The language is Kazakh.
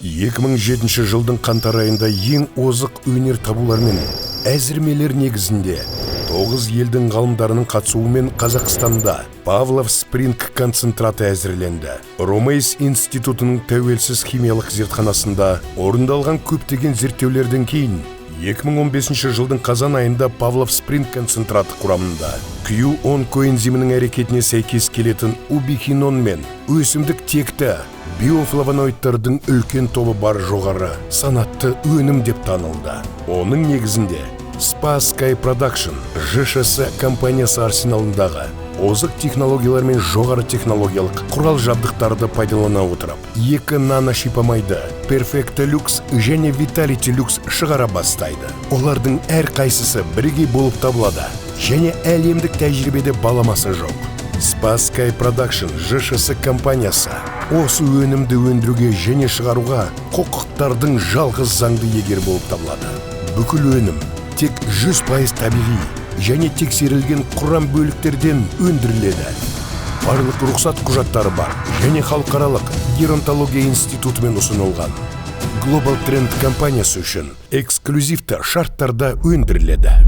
2007 жылдың қаңтар айында ең озық өнер табулармен әзірмелер негізінде 9 елдің ғалымдарының қатысуымен Қазақстанда Павлов Спринг концентраты әзірленді. Ромейс институтының тәуелсіз химиялық зертханасында орындалған көптеген зерттеулерден кейін 2015 жылдың қазан айында Павлов Спринг концентраты құрамында Q10 коэнзимінің әрекетіне сәйкес келетін убихинон мен өсімдік текті биофлавоноидтардың үлкен тобы бар жоғары санатты өнім деп танылды. Оның негізінде Spa Sky Production ЖШС компаниясы арсеналындағы озық технологиялар мен жоғары технологиялық құрал жабдықтарды пайдалана отырып, 2 наношипамайды Perfecta Lux және Vitality Lux шығара бастайды. Олардың әр қайсысы бірегей болып табылады және әлемдік тәжірибеде баламасы жоқ. Spa Sky Production ЖШС компаниясы осы өнімді өндіруге және шығаруға құқықтардың жалғыз заңды егер болып табылады. Бүкіл өнім тек 100% табиғи және тексерілген құрам бөліктерден өндіріледі. Барлық рұқсат құжаттары бар және халықаралық геронтология институтымен ұсынылған. Global Trend компаниясы үшін эксклюзивті шарттарда өндіріледі.